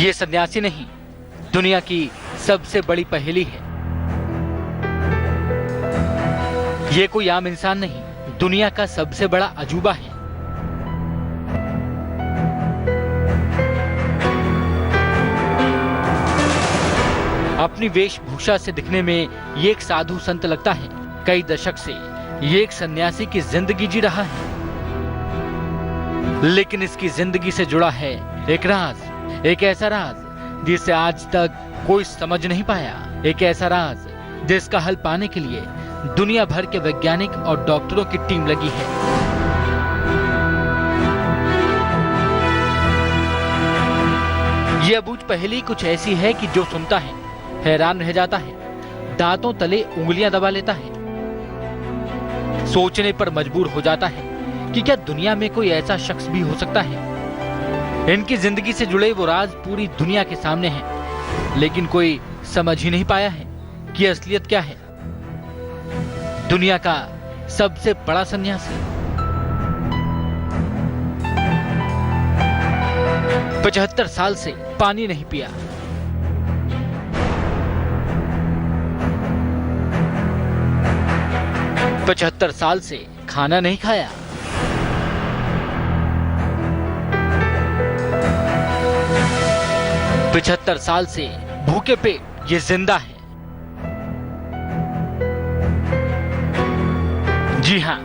ये सन्यासी नहीं, दुनिया की सबसे बड़ी पहेली है। ये कोई आम इंसान नहीं, दुनिया का सबसे बड़ा अजूबा है। अपनी वेशभूषा से दिखने में ये एक साधु संत लगता है। कई दशक से ये एक सन्यासी की जिंदगी जी रहा है, लेकिन इसकी जिंदगी से जुड़ा है एक राज, एक ऐसा राज जिसे आज तक कोई समझ नहीं पाया। एक ऐसा राज जिसका हल पाने के लिए दुनिया भर के वैज्ञानिक और डॉक्टरों की टीम लगी है। यह अबूझ पहेली कुछ ऐसी है कि जो सुनता है हैरान रह जाता है, दांतों तले उंगलियां दबा लेता है, सोचने पर मजबूर हो जाता है कि क्या दुनिया में कोई ऐसा शख्स भी हो सकता है। इनकी जिंदगी से जुड़े वो राज पूरी दुनिया के सामने हैं, लेकिन कोई समझ ही नहीं पाया है कि असलियत क्या है। दुनिया का सबसे बड़ा सन्यासी 75 साल से पानी नहीं पिया, 75 साल से खाना नहीं खाया, 75 साल से भूखे पेट ये जिंदा है। जी हां,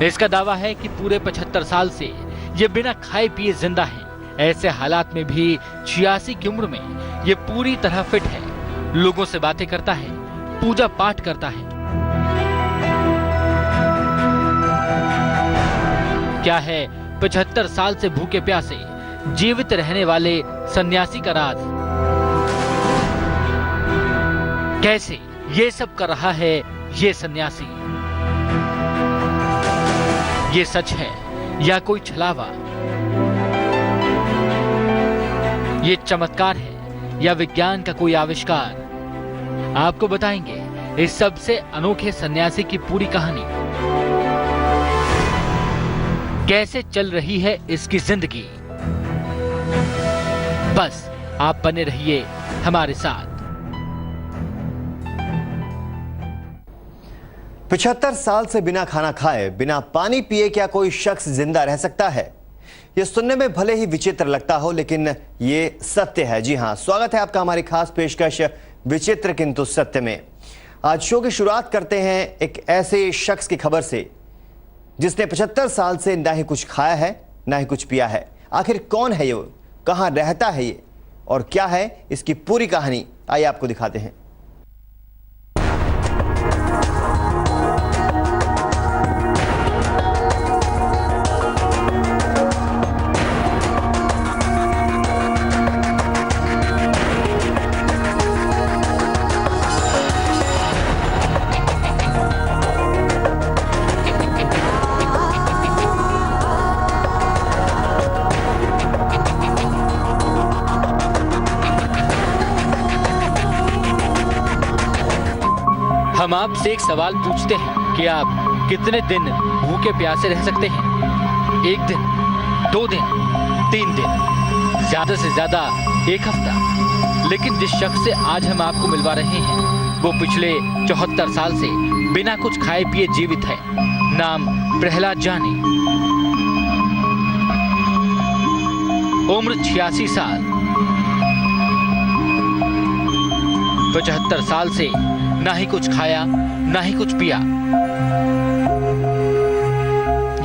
इसका दावा है कि पूरे 75 साल से ये बिना खाए पिए जिंदा है। ऐसे हालात में भी 86 की उम्र में ये पूरी तरह फिट है, लोगों से बातें करता है, पूजा पाठ करता है। क्या है 75 साल से भूखे प्यासे जीवित रहने वाले सन्यासी का राज? कैसे ये सब कर रहा है ये सन्यासी? ये सच है या कोई छलावा? ये चमत्कार है या विज्ञान का कोई आविष्कार? आपको बताएंगे इस सबसे अनोखे सन्यासी की पूरी कहानी। कैसे चल रही है इसकी जिंदगी? बस आप बने रहिए हमारे साथ। 75 साल से बिना खाना खाए, बिना पानी पिए क्या कोई शख्स जिंदा रह सकता है? यह सुनने में भले ही विचित्र लगता हो, लेकिन ये सत्य है। जी हां, स्वागत है आपका हमारी खास पेशकश विचित्र किंतु सत्य में। आज शो की शुरुआत करते हैं एक ऐसे शख्स की खबर से जिसने 75 साल से ना ही कुछ खाया है ना ही कुछ पिया है। आखिर कौन है ये, कहां रहता है ये और क्या है इसकी पूरी कहानी? आइए आपको दिखाते हैं। हम आपसे एक सवाल पूछते हैं कि आप कितने दिन भूखे प्यासे रह सकते हैं? 1 दिन, 2 दिन, 3 दिन, ज्यादा से ज्यादा 1 हफ्ता। लेकिन जिस शख्स से आज हम आपको मिलवा रहे हैं वो पिछले 74 साल से बिना कुछ खाए पिए जीवित है। नाम प्रहलाद जानी, उम्र 86 साल। 75 साल से ना ही कुछ खाया ना ही कुछ पिया।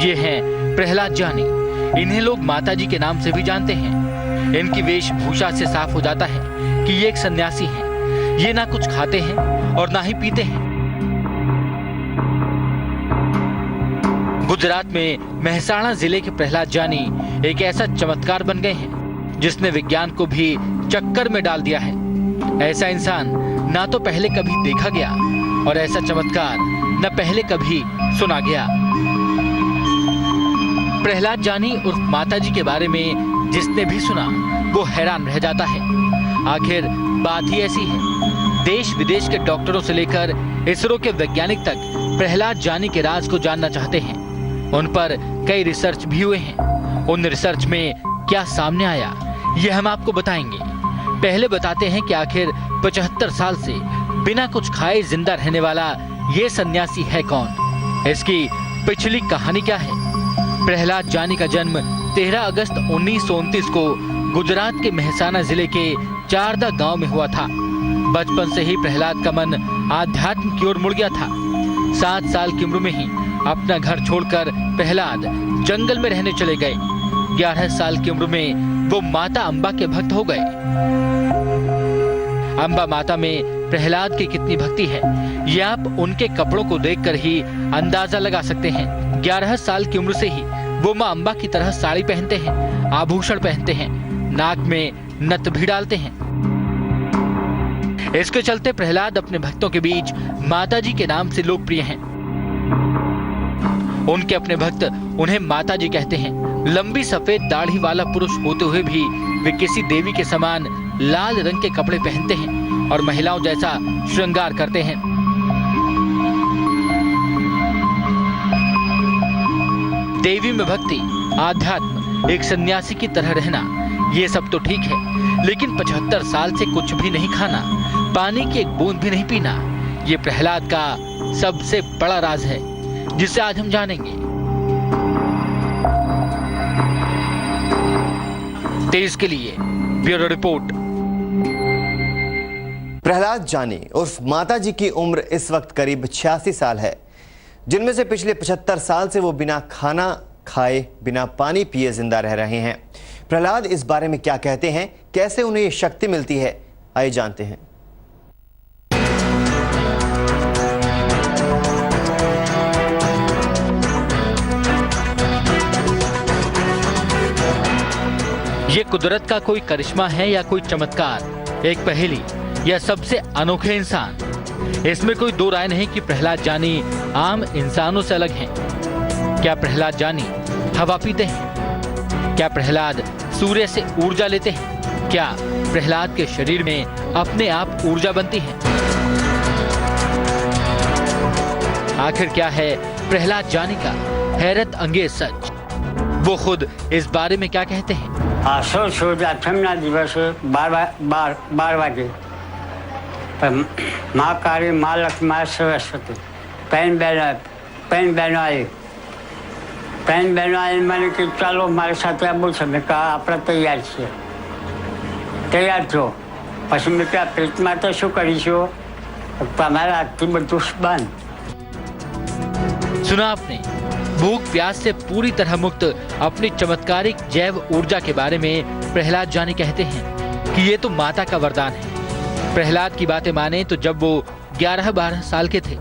ये हैं प्रहलाद जानी। इन्हें लोग माताजी के नाम से भी जानते हैं। इनकी वेशभूषा से साफ हो जाता है कि ये एक सन्यासी हैं। ये ना कुछ खाते हैं और ना ही पीते हैं। गुजरात में मेहसाणा जिले के प्रहलाद जानी एक ऐसा चमत्कार बन गए हैं जिसने विज्ञान को भी चक्कर में डाल दिया है। ऐसा इंसान ना तो पहले कभी देखा गया और ऐसा चमत्कार न पहले कभी सुना गया। प्रहलाद जानी उर्फ माताजी के बारे में जिसने भी सुना वो हैरान रह जाता है। आखिर बात ही ऐसी है। देश विदेश के डॉक्टरों से लेकर इसरो के वैज्ञानिक तक प्रहलाद जानी के राज को जानना चाहते हैं। उन पर कई रिसर्च भी हुए हैं। उन रिसर्च में क्या सामने आया ये हम आपको बताएंगे। पहले बताते हैं कि आखिर 75 साल से बिना कुछ खाए जिंदा रहने वाला ये सन्यासी है कौन, इसकी पिछली कहानी क्या है। प्रहलाद जानी का जन्म 13 अगस्त 1929 को गुजरात के मेहसाना जिले के चारदा गांव में हुआ था। बचपन से ही प्रहलाद का मन आध्यात्म की ओर मुड़ गया था। 7 साल की उम्र में ही अपना घर छोड़कर प्रहलाद जंगल में रहने चले गए। 11 साल की उम्र में वो माता अम्बा के भक्त हो गए। अम्बा माता में प्रहलाद की कितनी भक्ति है, ये आप उनके कपड़ों को देखकर ही अंदाजा लगा सकते हैं। 11 साल की उम्र से ही वो माँ अम्बा की तरह साड़ी पहनते हैं, आभूषण पहनते हैं, नाक में नथ भी डालते हैं। इसके चलते प्रहलाद अपने भक्तों के बीच माताजी के नाम से लोकप्रिय हैं। उनके अपने भक्त उन्हें माताजी कहते हैं। लंबी सफेद दाढ़ी वाला पुरुष होते हुए भी वे किसी देवी के समान लाल रंग के कपड़े पहनते हैं और महिलाओं जैसा श्रृंगार करते हैं। देवी में भक्ति, आध्यात्म, एक सन्यासी की तरह रहना, ये सब तो ठीक है, लेकिन 75 साल से कुछ भी नहीं खाना, पानी की एक बूंद भी नहीं पीना, ये प्रहलाद का सबसे बड़ा राज है, जिसे आज हम जानेंगे। तेज के लिए ब्यूरो रिपोर्ट। प्रहलाद जानी उर्फ माताजी की उम्र इस वक्त करीब 86 साल है, जिनमें से पिछले 75 साल से वो बिना खाना खाए, बिना पानी पिए जिंदा रह रहे हैं। प्रहलाद इस बारे में क्या कहते हैं, कैसे उन्हें ये शक्ति मिलती है, आइए जानते हैं। ये कुदरत का कोई करिश्मा है या कोई चमत्कार, एक पहेली या सबसे अनोखे इंसान। इसमें कोई दो राय नहीं कि प्रहलाद जानी आम इंसानों से अलग हैं। क्या प्रहलाद जानी हवा पीते हैं? क्या प्रहलाद सूर्य से ऊर्जा लेते हैं? क्या प्रहलाद के शरीर में अपने आप ऊर्जा बनती है? आखिर क्या है प्रहलाद जानी का हैरत अंगेज सच? वो खुद इस बारे में क्या कहते हैं? आसो सूर्याष्टमना दिवसे 12 वागे माँ काली, माँ लक्ष्मी, माँ सरस्वती, बहन बहनों आई मैंने कि चलो मारे साथ आबू છે। મેં કહા આપણે તૈયાર છીએ, તૈયાર છો। પછી મેં કહા પેટમાં તો શું કરીશું, તમારા હાથથી બધું બંધ। सुना आपने, भूख प्यास से पूरी तरह मुक्त अपनी चमत्कारिक जैव ऊर्जा के बारे में प्रहलाद जानी कहते हैं कि ये तो माता का वरदान है। प्रहलाद की बातें माने तो जब वो 11-12 साल के थे,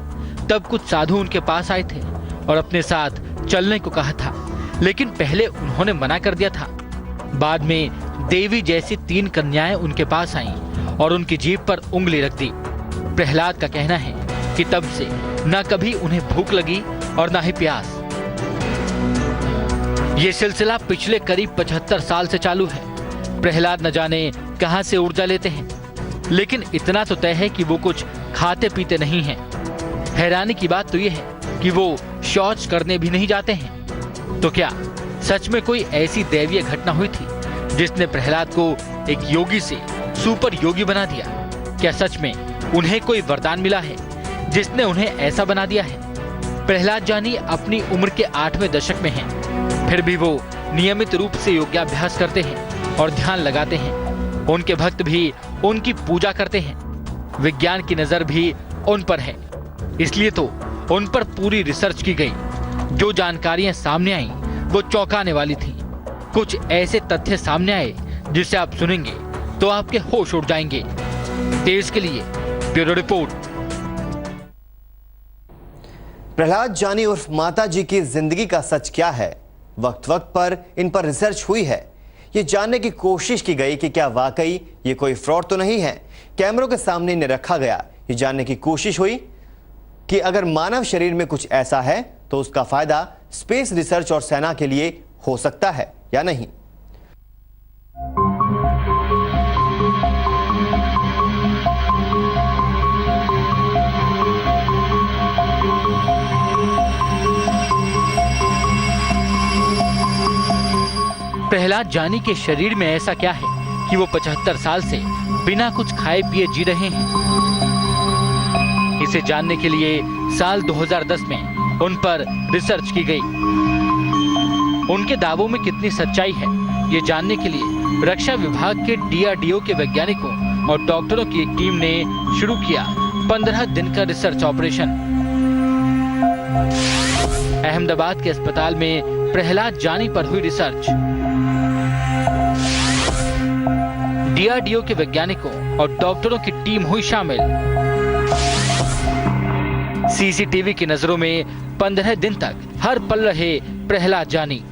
तब कुछ साधु उनके पास आए थे और अपने साथ चलने को कहा था, लेकिन पहले उन्होंने मना कर दिया था। बाद में देवी जैसी 3 कन्याएं उनके पास आईं और उनकी जीभ पर उंगली रख दी। प्रहलाद का कहना है कि तब से न कभी उन्हें भूख लगी और न ही प्यास। ये सिलसिला पिछले करीब 75 साल से चालू है। प्रहलाद न जाने कहां से ऊर्जा लेते हैं, लेकिन इतना तो तय है कि वो कुछ खाते पीते नहीं हैं। हैरानी की बात तो ये है कि वो शौच करने भी नहीं जाते हैं। तो क्या सच में कोई ऐसी दैवीय घटना हुई थी जिसने प्रहलाद को एक योगी से सुपर योगी बना दिया? क्या सच में उन्हें कोई वरदान मिला है जिसने उन्हें ऐसा बना दिया है? प्रहलाद जानी अपनी उम्र के 8वें दशक में हैं, फिर भी वो नियमित रूप से योगाभ्यास करते हैं और ध्यान लगाते हैं। उनके भक्त भी उनकी पूजा करते हैं। विज्ञान की नजर भी उन पर है, इसलिए तो उन पर पूरी रिसर्च की गई। जो जानकारियां सामने आई वो चौंकाने वाली थी। कुछ ऐसे तथ्य सामने आए जिसे आप सुनेंगे तो आपके होश उड़ जाएंगे। तेज के लिए ब्यूरो रिपोर्ट। प्रहलाद जानी उर्फ माता जी की जिंदगी का सच क्या है? वक्त वक्त पर इन पर रिसर्च हुई है। ये जानने की कोशिश की गई कि क्या वाकई ये कोई फ्रॉड तो नहीं है। कैमरों के सामने इन्हें रखा गया, ये जानने की कोशिश हुई कि अगर मानव शरीर में कुछ ऐसा है तो उसका फायदा स्पेस रिसर्च और सेना के लिए हो सकता है या नहीं। प्रहलाद जानी के शरीर में ऐसा क्या है कि वो 75 साल से बिना कुछ खाए पिए जी रहे हैं। इसे जानने के लिए साल 2010 में उन पर रिसर्च की गई। उनके दावों में कितनी सच्चाई है, ये जानने के लिए रक्षा विभाग के DRDO के वैज्ञानिकों और डॉक्टरों की एक टीम ने शुरू किया 15 दिन का रिसर्च ऑपरेशन। अहमदाबाद के अस्पताल में प्रहलाद जानी पर हुई रिसर्च। DRDO के वैज्ञानिकों और डॉक्टरों की टीम हुई शामिल। CCTV की नजरों में 15 दिन तक हर पल रहे प्रहलाद जानी।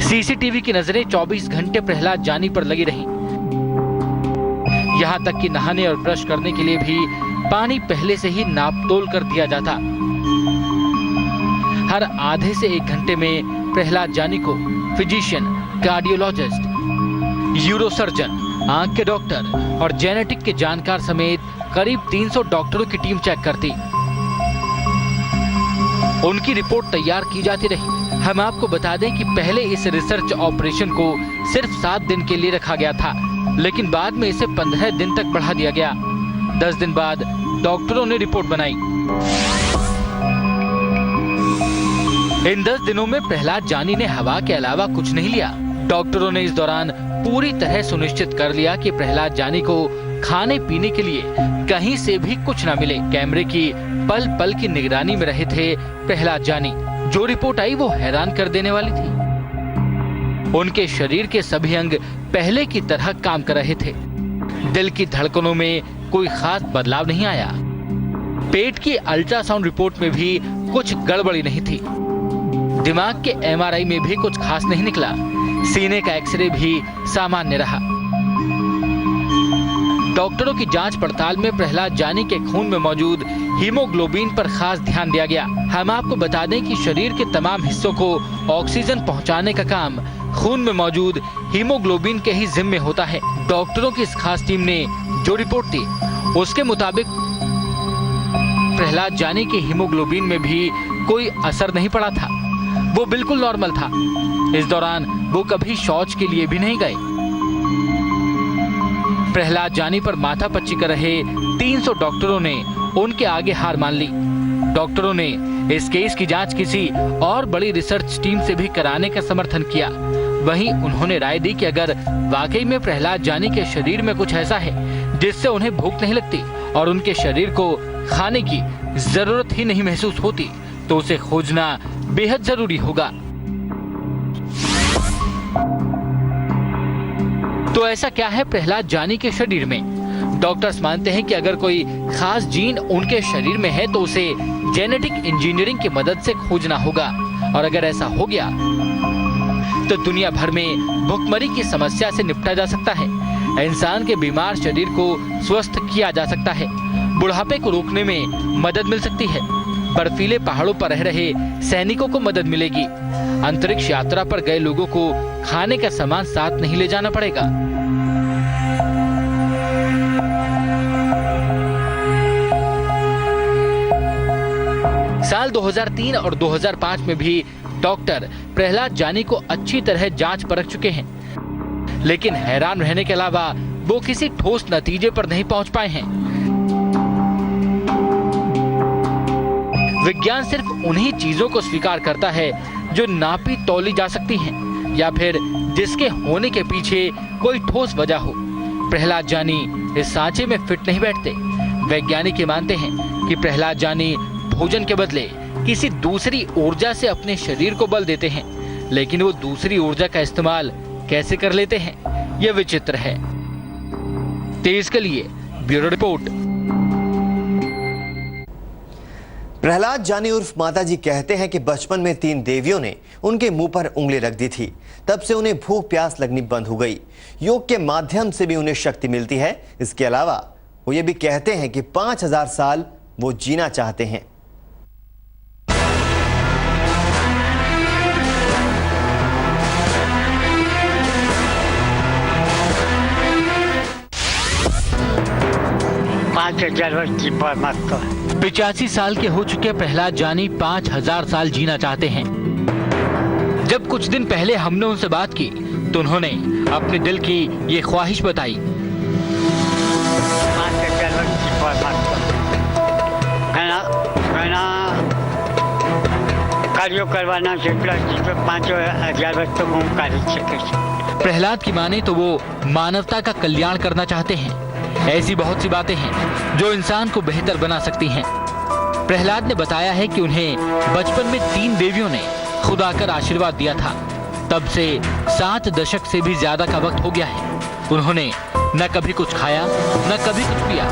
CCTV की नजरें 24 घंटे प्रहलाद जानी पर लगी रहीं। यहां तक कि नहाने और ब्रश करने के लिए भी पानी पहले से ही नापतोल कर दिया जाता। हर आधे से 1 घंटे में प्रहलाद जानी को फिजिशियन, कार्डियोलॉजिस्ट, यूरोसर्जन, आंख के डॉक्टर और जेनेटिक के जानकार समेत करीब 300 डॉक्टरों की टीम चेक करती। उनकी रिपोर्ट तैयार की जाती रही। हम आपको बता दें कि पहले इस रिसर्च ऑपरेशन को सिर्फ 7 दिन के लिए रखा गया था, लेकिन बाद में इसे 15 दिन तक बढ़ा दिया गया। 10 दिन बाद डॉक्टरों ने रिपोर्ट बनाई। इन 10 दिनों में प्रहलाद जानी ने हवा के अलावा कुछ नहीं लिया। डॉक्टरों ने इस दौरान पूरी तरह सुनिश्चित कर लिया कि प्रहलाद जानी को खाने पीने के लिए कहीं से भी कुछ न मिले। कैमरे की पल पल की निगरानी में रहे थे प्रहलाद जानी। जो रिपोर्ट आई वो हैरान कर देने वाली थी। उनके शरीर के सभी अंग पहले की तरह काम कर रहे थे। दिल की धड़कनों में कोई खास बदलाव नहीं आया। पेट की अल्ट्रासाउंड रिपोर्ट में भी कुछ गड़बड़ी नहीं थी। दिमाग के MRI में भी कुछ खास नहीं निकला। सीने का एक्सरे भी सामान्य रहा। डॉक्टरों की जांच पड़ताल में प्रहलाद जानी के खून में मौजूद हीमोग्लोबिन पर खास ध्यान दिया गया। हम आपको बता दें कि शरीर के तमाम हिस्सों को ऑक्सीजन पहुंचाने का काम खून में मौजूद हीमोग्लोबिन के ही जिम्मे होता है। डॉक्टरों की इस खास टीम ने जो रिपोर्ट दी उसके मुताबिक प्रहलाद जानी के हीमोग्लोबिन में भी कोई असर नहीं पड़ा था। वो बिल्कुल नॉर्मल था। इस दौरान वो कभी शौच के लिए भी नहीं गए। प्रहलाद जानी पर माथापच्ची कर रहे 300 डॉक्टरों ने उनके आगे हार मान ली। डॉक्टरों ने इस केस की जांच किसी और बड़ी रिसर्च टीम से भी कराने का समर्थन किया। वहीं उन्होंने राय दी कि अगर वाकई में प्रहलाद जानी के शरीर में कुछ ऐसा है जिससे उन्हें भूख नहीं लगती और उनके शरीर को खाने की जरूरत ही नहीं महसूस होती, तो उसे खोजना बेहद जरूरी होगा। तो ऐसा क्या है प्रहलाद जानी के शरीर में? डॉक्टर्स मानते हैं कि अगर कोई खास जीन उनके शरीर में है तो उसे जेनेटिक इंजीनियरिंग की मदद से खोजना होगा, और अगर ऐसा हो गया तो दुनिया भर में भुखमरी की समस्या से निपटा जा सकता है। इंसान के बीमार शरीर को स्वस्थ किया जा सकता है। बुढ़ापे को रोकने में मदद मिल सकती है। बर्फीले पहाड़ों पर रह रहे सैनिकों को मदद मिलेगी। अंतरिक्ष यात्रा पर गए लोगों को खाने का सामान साथ नहीं ले जाना पड़ेगा। साल 2003 और 2005 में भी डॉक्टर प्रहलाद जानी को अच्छी तरह जांच परख चुके हैं, लेकिन हैरान रहने के अलावा वो किसी ठोस नतीजे पर नहीं पहुंच पाए हैं। विज्ञान सिर्फ उन्हीं चीजों को स्वीकार करता है जो नापी तौली जा सकती हैं, या फिर जिसके होने के पीछे कोई ठोस वजह हो। प्रहलाद जानी इस सांचे में फिट नहीं बैठते। वैज्ञानिक ये मानते हैं कि प्रहलाद जानी भोजन के बदले किसी दूसरी ऊर्जा से अपने शरीर को बल देते हैं, लेकिन वो दूसरी ऊर्जा का इस्तेमाल कैसे कर लेते हैं, यह विचित्र है। तेज के लिए ब्यूरो रिपोर्ट। प्रहलाद जानी उर्फ माताजी कहते हैं कि बचपन में 3 देवियों ने उनके मुंह पर उंगली रख दी थी। तब से उन्हें भूख प्यास लगनी बंद हो गई। योग के माध्यम से भी उन्हें शक्ति मिलती है। इसके अलावा वो ये भी कहते हैं कि 5000 साल वो जीना चाहते हैं। पाँच 5000 वर्ष की मत 85 साल के हो चुके प्रहलाद जानी 5000 साल जीना चाहते हैं। जब कुछ दिन पहले हमने उनसे बात की तो उन्होंने अपने दिल की ये ख्वाहिश बताई। 5,000 की मागतो कार्यों करवाना છે એટલે 5,000 વસ્તુ હું કરી શકીશ। प्रहलाद की माने तो वो मानवता का कल्याण करना चाहते हैं। ऐसी बहुत सी बातें हैं जो इंसान को बेहतर बना सकती हैं। प्रहलाद ने बताया है कि उन्हें बचपन में 3 देवियों ने खुद आकर आशीर्वाद दिया था। तब से 7 दशक से भी ज्यादा का वक्त हो गया है। उन्होंने न कभी कुछ खाया न कभी कुछ पिया।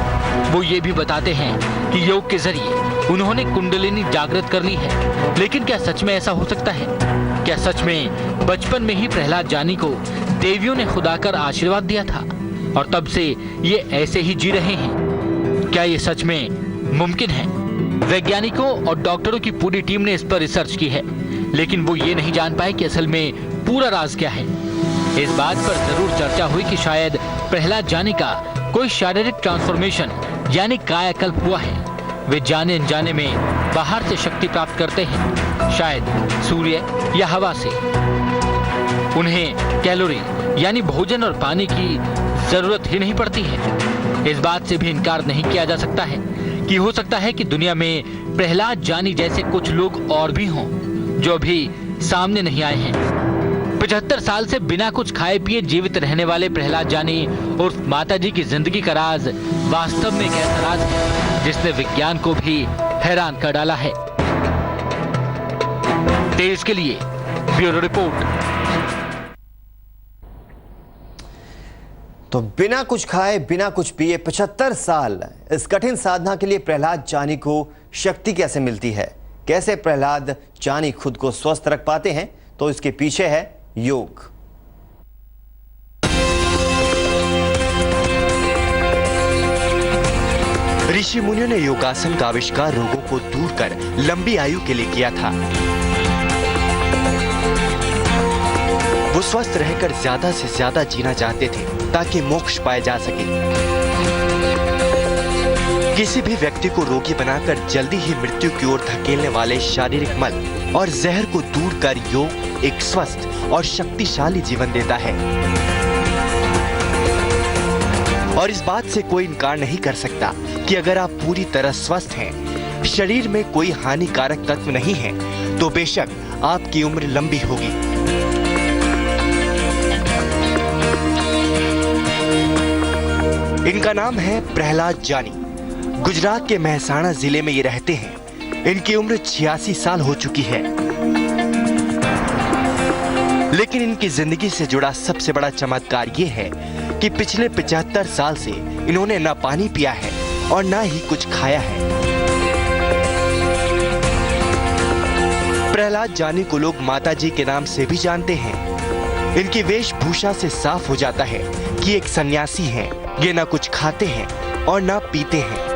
वो ये भी बताते हैं कि योग के जरिए उन्होंने कुंडलिनी जागृत कर ली है। लेकिन क्या सच में ऐसा हो सकता है? क्या सच में बचपन में ही प्रहलाद जानी को देवियों ने खुद आकर आशीर्वाद दिया था और तब से ये ऐसे ही जी रहे हैं? क्या ये सच में मुमकिन है? वैज्ञानिकों और डॉक्टरों की पूरी टीम ने इस पर रिसर्च की है, लेकिन वो ये नहीं जान पाए कि असल में पूरा राज क्या है। इस बात पर जरूर चर्चा हुई कि शायद प्रहलाद जानी का कोई शारीरिक ट्रांसफॉर्मेशन यानी कायाकल्प हुआ है। वे जाने अनजाने में बाहर से शक्ति प्राप्त करते हैं, शायद सूर्य या हवा से। उन्हें कैलोरी यानी भोजन और पानी की जरूरत ही नहीं पड़ती है। इस बात से भी इनकार नहीं किया जा सकता है कि हो सकता है कि दुनिया में प्रहलाद जानी जैसे कुछ लोग और भी हों जो अभी सामने नहीं आए हैं। 75 साल से बिना कुछ खाए पिए जीवित रहने वाले प्रहलाद जानी और माताजी की जिंदगी का राज वास्तव में एक ऐसा राज है जिसने विज्ञान को भी हैरान कर डाला है। देश के लिए ब्यूरो रिपोर्ट। तो बिना कुछ खाए बिना कुछ पिए 75 साल, इस कठिन साधना के लिए प्रहलाद जानी को शक्ति कैसे मिलती है? कैसे प्रहलाद जानी खुद को स्वस्थ रख पाते हैं? तो इसके पीछे है योग। ऋषि मुनियों ने योगासन का आविष्कार रोगों को दूर कर लंबी आयु के लिए किया था। वो स्वस्थ रहकर ज्यादा से ज्यादा जीना चाहते थे ताकि मोक्ष पाया जा सके। किसी भी व्यक्ति को रोगी बनाकर जल्दी ही मृत्यु की ओर धकेलने वाले शारीरिक मल और जहर को दूर कर योग एक स्वस्थ और शक्तिशाली जीवन देता है। और इस बात से कोई इनकार नहीं कर सकता कि अगर आप पूरी तरह स्वस्थ हैं, शरीर में कोई हानिकारक तत्व नहीं है, तो बेशक आपकी उम्र लंबी होगी। इनका नाम है प्रहलाद जानी। गुजरात के मेहसाणा जिले में ये रहते हैं। इनकी उम्र 86 साल हो चुकी है। लेकिन इनकी जिंदगी से जुड़ा सबसे बड़ा चमत्कार ये है कि पिछले 75 साल से इन्होंने न पानी पिया है और न ही कुछ खाया है। प्रहलाद जानी को लोग माताजी के नाम से भी जानते हैं। इनकी वेशभूषा से साफ हो जाता है कि एक सन्यासी हैं। ये न कुछ खाते हैं और न पीते हैं।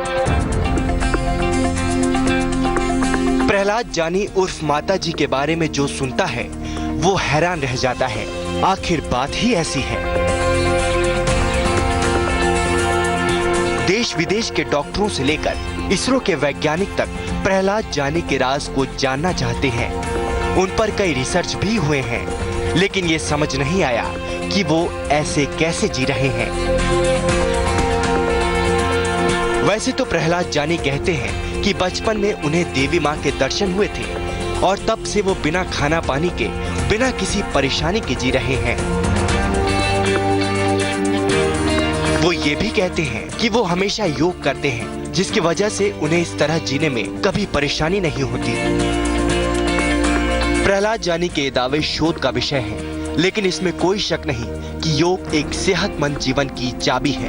प्रहलाद जानी उर्फ माताजी के बारे में जो सुनता है वो हैरान रह जाता है। आखिर बात ही ऐसी है। देश विदेश के डॉक्टरों से लेकर इसरो के वैज्ञानिक तक प्रहलाद जानी के राज को जानना चाहते हैं। उन पर कई रिसर्च भी हुए हैं, लेकिन ये समझ नहीं आया कि वो ऐसे कैसे जी रहे हैं। वैसे तो प्रहलाद जानी कहते हैं कि बचपन में उन्हें देवी माँ के दर्शन हुए थे और तब से वो बिना खाना पानी के, बिना किसी परेशानी के जी रहे हैं। वो ये भी कहते हैं कि वो हमेशा योग करते हैं, जिसकी वजह से उन्हें इस तरह जीने में कभी परेशानी नहीं होती। प्रहलाद जानी के दावे शोध का विषय हैं, लेकिन इसमें कोई शक नहीं कि योग एक सेहतमंद जीवन की चाबी है।